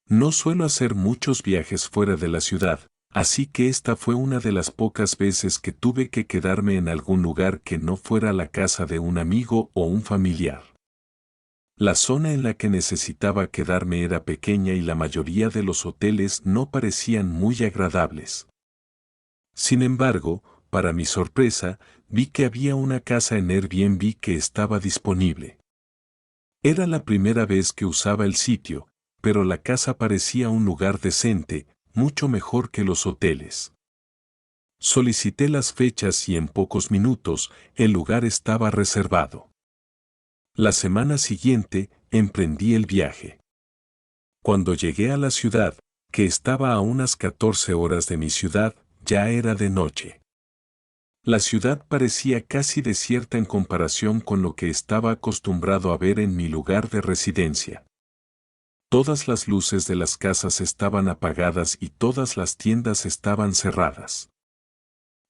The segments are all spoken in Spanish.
No suelo hacer muchos viajes fuera de la ciudad, así que esta fue una de las pocas veces que tuve que quedarme en algún lugar que no fuera la casa de un amigo o un familiar. La zona en la que necesitaba quedarme era pequeña y la mayoría de los hoteles no parecían muy agradables. Sin embargo, para mi sorpresa, vi que había una casa en Airbnb que estaba disponible. Era la primera vez que usaba el sitio, pero la casa parecía un lugar decente, mucho mejor que los hoteles. Solicité las fechas y en pocos minutos el lugar estaba reservado. La semana siguiente emprendí el viaje. Cuando llegué a la ciudad, que estaba a unas 14 horas de mi ciudad, ya era de noche. La ciudad parecía casi desierta en comparación con lo que estaba acostumbrado a ver en mi lugar de residencia. Todas las luces de las casas estaban apagadas y todas las tiendas estaban cerradas.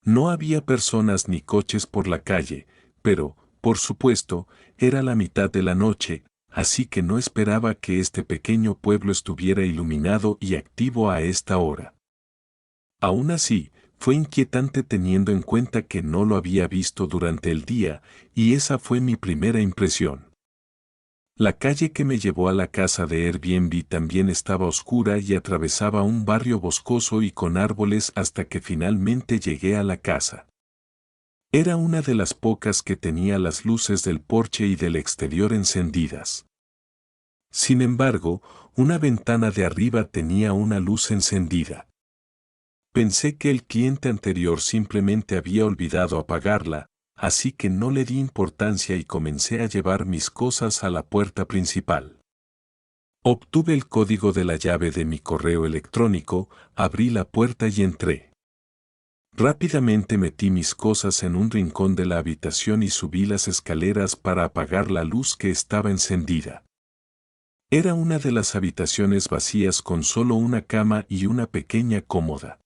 No había personas ni coches por la calle, pero, por supuesto, era la mitad de la noche, así que no esperaba que este pequeño pueblo estuviera iluminado y activo a esta hora. Aún así, fue inquietante teniendo en cuenta que no lo había visto durante el día, y esa fue mi primera impresión. La calle que me llevó a la casa de Airbnb también estaba oscura y atravesaba un barrio boscoso y con árboles hasta que finalmente llegué a la casa. Era una de las pocas que tenía las luces del porche y del exterior encendidas. Sin embargo, una ventana de arriba tenía una luz encendida. Pensé que el cliente anterior simplemente había olvidado apagarla, así que no le di importancia y comencé a llevar mis cosas a la puerta principal. Obtuve el código de la llave de mi correo electrónico, abrí la puerta y entré. Rápidamente metí mis cosas en un rincón de la habitación y subí las escaleras para apagar la luz que estaba encendida. Era una de las habitaciones vacías con solo una cama y una pequeña cómoda.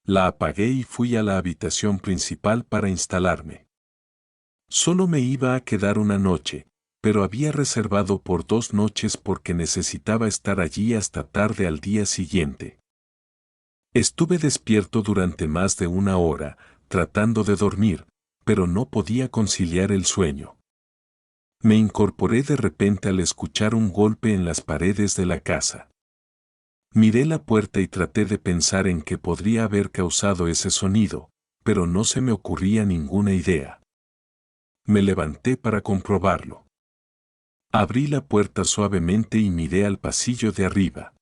La apagué y fui a la habitación principal para instalarme. Solo me iba a quedar una noche, pero había reservado por 2 noches porque necesitaba estar allí hasta tarde al día siguiente. Estuve despierto durante más de 1 hora, tratando de dormir, pero no podía conciliar el sueño. Me incorporé de repente al escuchar un golpe en las paredes de la casa. Miré la puerta y traté de pensar en qué podría haber causado ese sonido, pero no se me ocurría ninguna idea. Me levanté para comprobarlo. Abrí la puerta suavemente y miré al pasillo de arriba.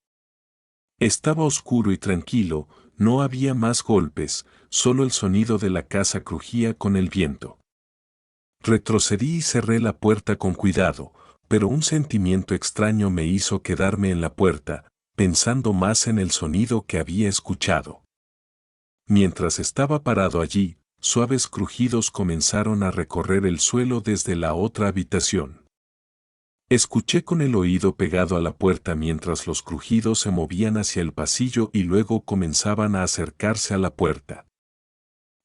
Estaba oscuro y tranquilo, no había más golpes, solo el sonido de la casa crujía con el viento. Retrocedí y cerré la puerta con cuidado, pero un sentimiento extraño me hizo quedarme en la puerta, pensando más en el sonido que había escuchado. Mientras estaba parado allí, suaves crujidos comenzaron a recorrer el suelo desde la otra habitación. Escuché con el oído pegado a la puerta mientras los crujidos se movían hacia el pasillo y luego comenzaban a acercarse a la puerta.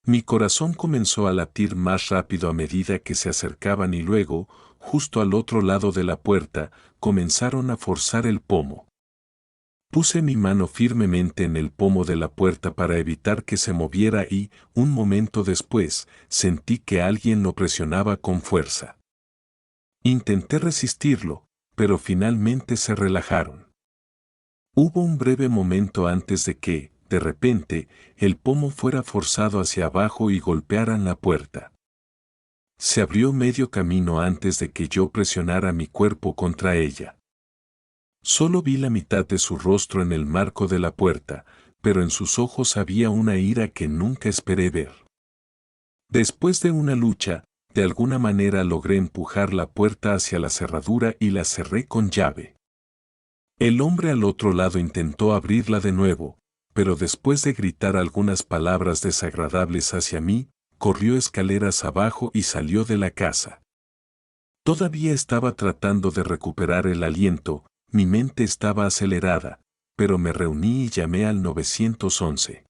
Mi corazón comenzó a latir más rápido a medida que se acercaban y luego, justo al otro lado de la puerta, comenzaron a forzar el pomo. Puse mi mano firmemente en el pomo de la puerta para evitar que se moviera y, un momento después, sentí que alguien lo presionaba con fuerza. Intenté resistirlo, pero finalmente se relajaron. Hubo un breve momento antes de que, de repente, el pomo fuera forzado hacia abajo y golpearan la puerta. Se abrió medio camino antes de que yo presionara mi cuerpo contra ella. Solo vi la mitad de su rostro en el marco de la puerta, pero en sus ojos había una ira que nunca esperé ver. Después de una lucha, de alguna manera logré empujar la puerta hacia la cerradura y la cerré con llave. El hombre al otro lado intentó abrirla de nuevo, pero después de gritar algunas palabras desagradables hacia mí, corrió escaleras abajo y salió de la casa. Todavía estaba tratando de recuperar el aliento, mi mente estaba acelerada, pero me reuní y llamé al 911.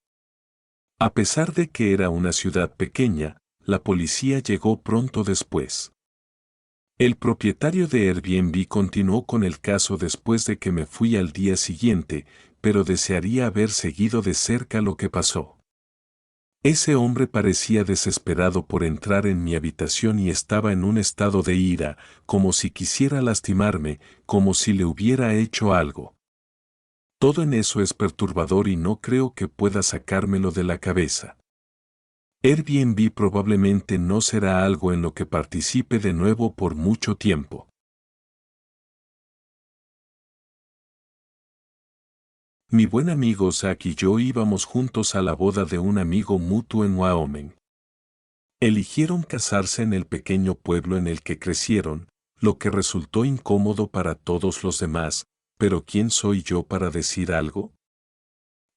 A pesar de que era una ciudad pequeña, la policía llegó pronto después. El propietario de Airbnb continuó con el caso después de que me fui al día siguiente, pero desearía haber seguido de cerca lo que pasó. Ese hombre parecía desesperado por entrar en mi habitación y estaba en un estado de ira, como si quisiera lastimarme, como si le hubiera hecho algo. Todo en eso es perturbador y no creo que pueda sacármelo de la cabeza. Airbnb probablemente no será algo en lo que participe de nuevo por mucho tiempo. Mi buen amigo Zach y yo íbamos juntos a la boda de un amigo mutuo en Wyoming. Eligieron casarse en el pequeño pueblo en el que crecieron, lo que resultó incómodo para todos los demás, pero ¿quién soy yo para decir algo?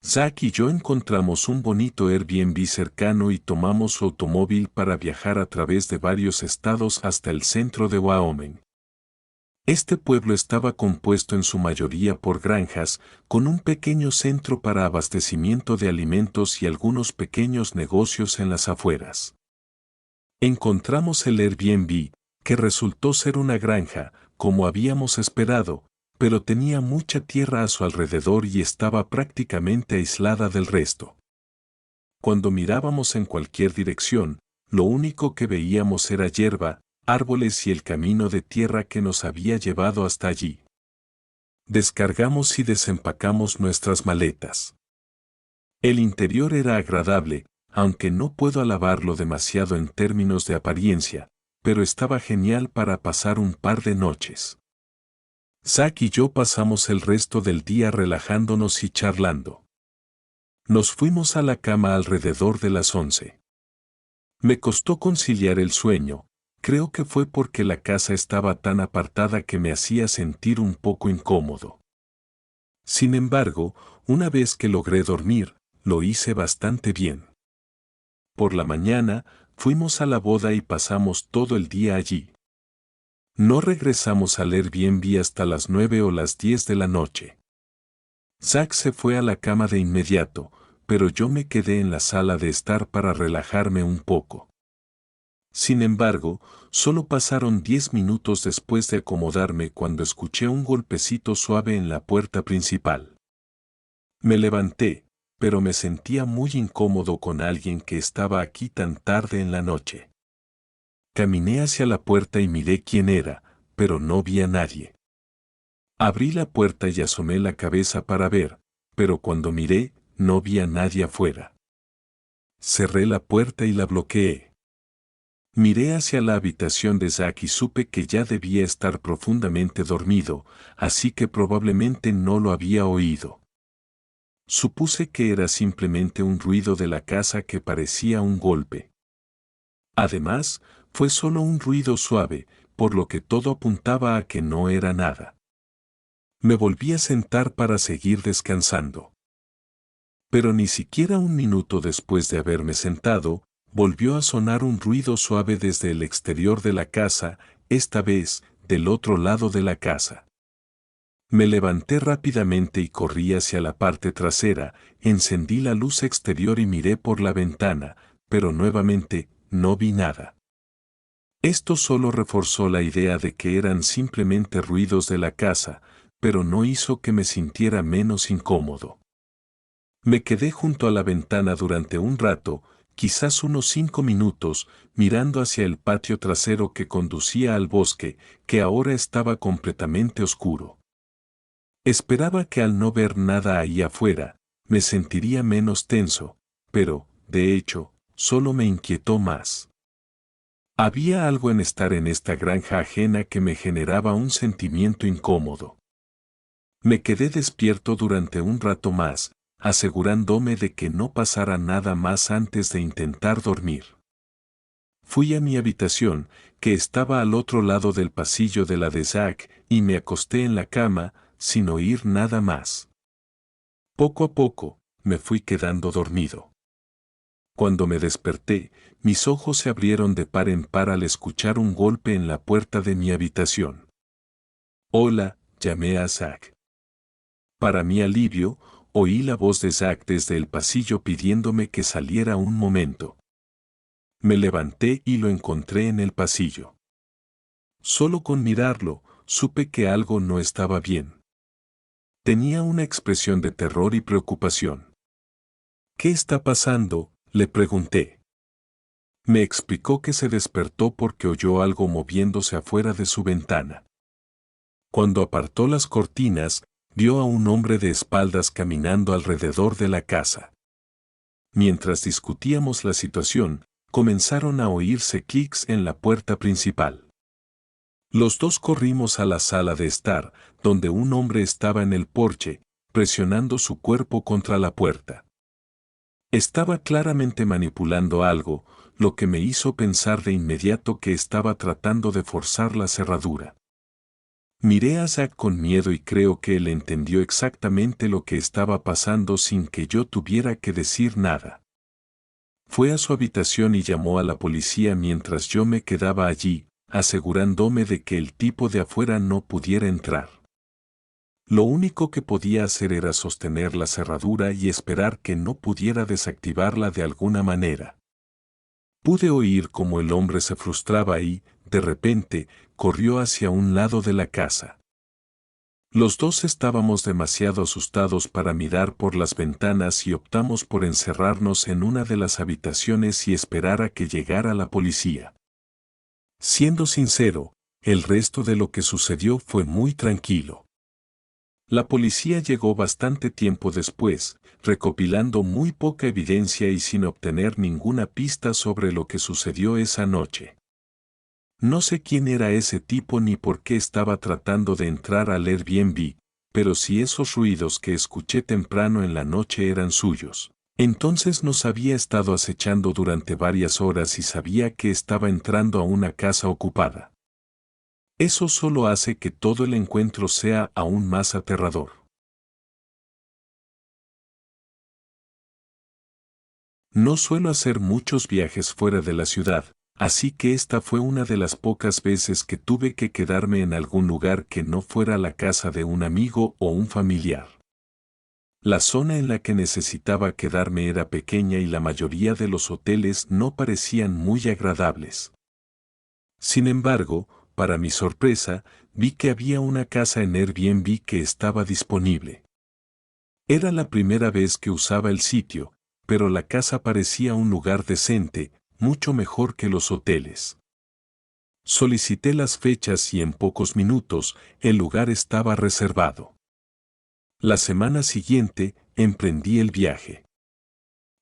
Zach y yo encontramos un bonito Airbnb cercano y tomamos su automóvil para viajar a través de varios estados hasta el centro de Wyoming. Este pueblo estaba compuesto en su mayoría por granjas, con un pequeño centro para abastecimiento de alimentos y algunos pequeños negocios en las afueras. Encontramos el Airbnb, que resultó ser una granja, como habíamos esperado, pero tenía mucha tierra a su alrededor y estaba prácticamente aislada del resto. Cuando mirábamos en cualquier dirección, lo único que veíamos era hierba, árboles y el camino de tierra que nos había llevado hasta allí. Descargamos y desempacamos nuestras maletas. El interior era agradable, aunque no puedo alabarlo demasiado en términos de apariencia, pero estaba genial para pasar un par de noches. Zach y yo pasamos el resto del día relajándonos y charlando. Nos fuimos a la cama alrededor de las 11. Me costó conciliar el sueño, creo que fue porque la casa estaba tan apartada que me hacía sentir un poco incómodo. Sin embargo, una vez que logré dormir, lo hice bastante bien. Por la mañana, fuimos a la boda y pasamos todo el día allí. No regresamos al Airbnb hasta las 9 o las 10 de la noche. Zach se fue a la cama de inmediato, pero yo me quedé en la sala de estar para relajarme un poco. Sin embargo, solo pasaron 10 minutos después de acomodarme cuando escuché un golpecito suave en la puerta principal. Me levanté, pero me sentía muy incómodo con alguien que estaba aquí tan tarde en la noche. Caminé hacia la puerta y miré quién era, pero no vi a nadie. Abrí la puerta y asomé la cabeza para ver, pero cuando miré, no vi a nadie afuera. Cerré la puerta y la bloqueé. Miré hacia la habitación de Zach y supe que ya debía estar profundamente dormido, así que probablemente no lo había oído. Supuse que era simplemente un ruido de la casa que parecía un golpe. Además, fue solo un ruido suave, por lo que todo apuntaba a que no era nada. Me volví a sentar para seguir descansando. Pero ni siquiera un minuto después de haberme sentado, volvió a sonar un ruido suave desde el exterior de la casa, esta vez, del otro lado de la casa. Me levanté rápidamente y corrí hacia la parte trasera, encendí la luz exterior y miré por la ventana, pero nuevamente, no vi nada. Esto solo reforzó la idea de que eran simplemente ruidos de la casa, pero no hizo que me sintiera menos incómodo. Me quedé junto a la ventana durante un rato, quizás unos 5 minutos, mirando hacia el patio trasero que conducía al bosque, que ahora estaba completamente oscuro. Esperaba que al no ver nada ahí afuera, me sentiría menos tenso, pero, de hecho, solo me inquietó más. Había algo en estar en esta granja ajena que me generaba un sentimiento incómodo. Me quedé despierto durante un rato más, asegurándome de que no pasara nada más antes de intentar dormir. Fui a mi habitación, que estaba al otro lado del pasillo de la de Zach, y me acosté en la cama, sin oír nada más. Poco a poco, me fui quedando dormido. Cuando me desperté, mis ojos se abrieron de par en par al escuchar un golpe en la puerta de mi habitación. Hola, llamé a Zach. Para mi alivio, oí la voz de Zach desde el pasillo pidiéndome que saliera un momento. Me levanté y lo encontré en el pasillo. Solo con mirarlo, supe que algo no estaba bien. Tenía una expresión de terror y preocupación. ¿Qué está pasando?, le pregunté. Me explicó que se despertó porque oyó algo moviéndose afuera de su ventana. Cuando apartó las cortinas, vio a un hombre de espaldas caminando alrededor de la casa. Mientras discutíamos la situación, comenzaron a oírse clics en la puerta principal. Los dos corrimos a la sala de estar, donde un hombre estaba en el porche, presionando su cuerpo contra la puerta. Estaba claramente manipulando algo, lo que me hizo pensar de inmediato que estaba tratando de forzar la cerradura. Miré a Zack con miedo y creo que él entendió exactamente lo que estaba pasando sin que yo tuviera que decir nada. Fue a su habitación y llamó a la policía mientras yo me quedaba allí, asegurándome de que el tipo de afuera no pudiera entrar. Lo único que podía hacer era sostener la cerradura y esperar que no pudiera desactivarla de alguna manera. Pude oír cómo el hombre se frustraba y, de repente, corrió hacia un lado de la casa. Los dos estábamos demasiado asustados para mirar por las ventanas y optamos por encerrarnos en una de las habitaciones y esperar a que llegara la policía. Siendo sincero, el resto de lo que sucedió fue muy tranquilo. La policía llegó bastante tiempo después, recopilando muy poca evidencia y sin obtener ninguna pista sobre lo que sucedió esa noche. No sé quién era ese tipo ni por qué estaba tratando de entrar al Airbnb, pero si esos ruidos que escuché temprano en la noche eran suyos, entonces nos había estado acechando durante varias horas y sabía que estaba entrando a una casa ocupada. Eso solo hace que todo el encuentro sea aún más aterrador. No suelo hacer muchos viajes fuera de la ciudad, así que esta fue una de las pocas veces que tuve que quedarme en algún lugar que no fuera la casa de un amigo o un familiar. La zona en la que necesitaba quedarme era pequeña y la mayoría de los hoteles no parecían muy agradables. Sin embargo, para mi sorpresa, vi que había una casa en Airbnb que estaba disponible. Era la primera vez que usaba el sitio, pero la casa parecía un lugar decente, mucho mejor que los hoteles. Solicité las fechas y en pocos minutos el lugar estaba reservado. La semana siguiente emprendí el viaje.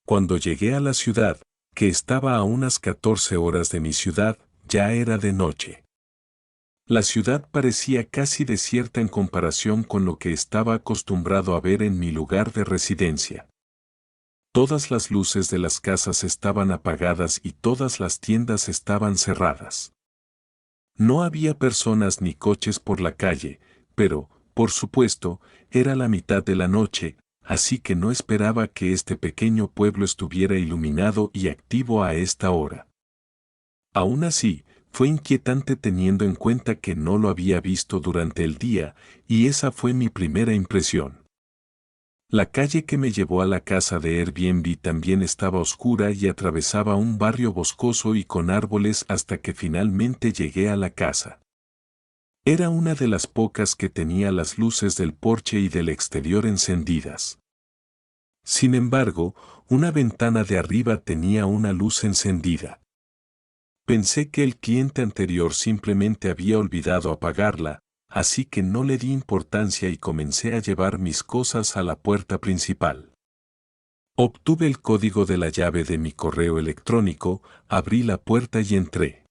Cuando llegué a la ciudad, que estaba a unas 14 horas de mi ciudad, ya era de noche. La ciudad parecía casi desierta en comparación con lo que estaba acostumbrado a ver en mi lugar de residencia. Todas las luces de las casas estaban apagadas y todas las tiendas estaban cerradas. No había personas ni coches por la calle, pero, por supuesto, era la mitad de la noche, así que no esperaba que este pequeño pueblo estuviera iluminado y activo a esta hora. Aún así, fue inquietante teniendo en cuenta que no lo había visto durante el día, y esa fue mi primera impresión. La calle que me llevó a la casa de Airbnb también estaba oscura y atravesaba un barrio boscoso y con árboles hasta que finalmente llegué a la casa. Era una de las pocas que tenía las luces del porche y del exterior encendidas. Sin embargo, una ventana de arriba tenía una luz encendida. Pensé que el cliente anterior simplemente había olvidado apagarla, así que no le di importancia y comencé a llevar mis cosas a la puerta principal. Obtuve el código de la llave de mi correo electrónico, abrí la puerta y entré.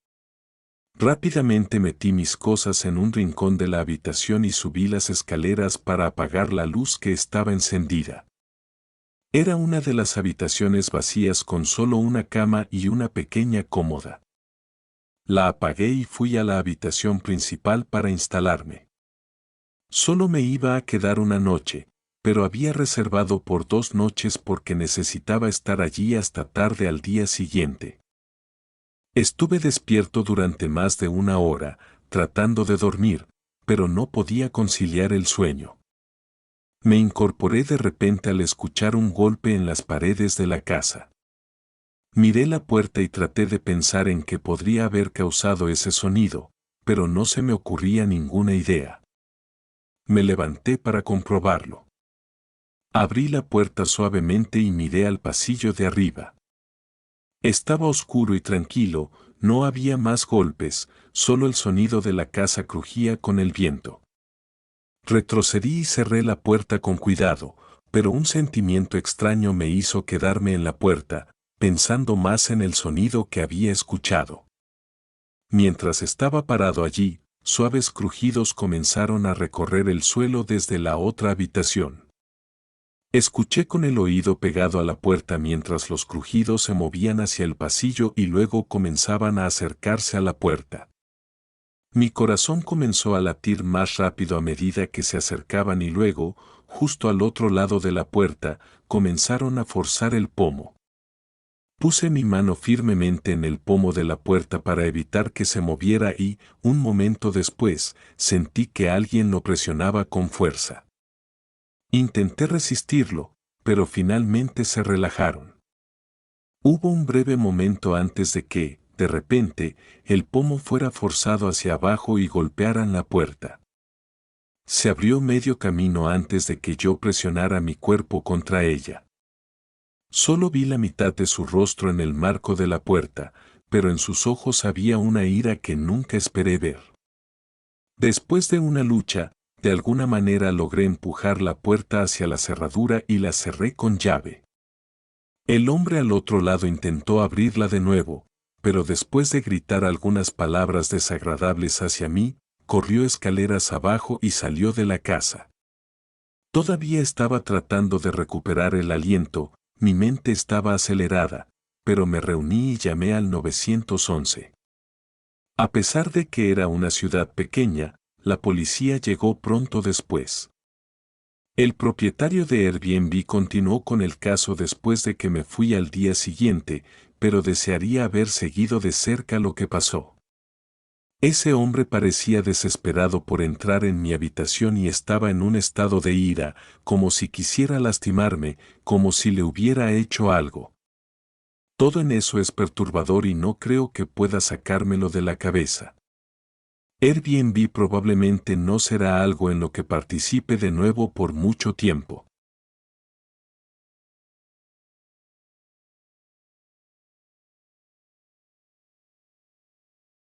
Rápidamente metí mis cosas en un rincón de la habitación y subí las escaleras para apagar la luz que estaba encendida. Era una de las habitaciones vacías con solo una cama y una pequeña cómoda. La apagué y fui a la habitación principal para instalarme. Solo me iba a quedar una noche, pero había reservado por 2 noches porque necesitaba estar allí hasta tarde al día siguiente. Estuve despierto durante más de 1 hora, tratando de dormir, pero no podía conciliar el sueño. Me incorporé de repente al escuchar un golpe en las paredes de la casa. Miré la puerta y traté de pensar en qué podría haber causado ese sonido, pero no se me ocurría ninguna idea. Me levanté para comprobarlo. Abrí la puerta suavemente y miré al pasillo de arriba. Estaba oscuro y tranquilo, no había más golpes, solo el sonido de la casa crujía con el viento. Retrocedí y cerré la puerta con cuidado, pero un sentimiento extraño me hizo quedarme en la puerta, pensando más en el sonido que había escuchado. Mientras estaba parado allí, suaves crujidos comenzaron a recorrer el suelo desde la otra habitación. Escuché con el oído pegado a la puerta mientras los crujidos se movían hacia el pasillo y luego comenzaban a acercarse a la puerta. Mi corazón comenzó a latir más rápido a medida que se acercaban y luego, justo al otro lado de la puerta, comenzaron a forzar el pomo. Puse mi mano firmemente en el pomo de la puerta para evitar que se moviera y, un momento después, sentí que alguien lo presionaba con fuerza. Intenté resistirlo, pero finalmente se relajaron. Hubo un breve momento antes de que, de repente, el pomo fuera forzado hacia abajo y golpearan la puerta. Se abrió medio camino antes de que yo presionara mi cuerpo contra ella. Solo vi la mitad de su rostro en el marco de la puerta, pero en sus ojos había una ira que nunca esperé ver. Después de una lucha, de alguna manera logré empujar la puerta hacia la cerradura y la cerré con llave. El hombre al otro lado intentó abrirla de nuevo, pero después de gritar algunas palabras desagradables hacia mí, corrió escaleras abajo y salió de la casa. Todavía estaba tratando de recuperar el aliento, mi mente estaba acelerada, pero me reuní y llamé al 911. A pesar de que era una ciudad pequeña, la policía llegó pronto después. El propietario de Airbnb continuó con el caso después de que me fui al día siguiente, pero desearía haber seguido de cerca lo que pasó. Ese hombre parecía desesperado por entrar en mi habitación y estaba en un estado de ira, como si quisiera lastimarme, como si le hubiera hecho algo. Todo en eso es perturbador y no creo que pueda sacármelo de la cabeza. Airbnb probablemente no será algo en lo que participe de nuevo por mucho tiempo.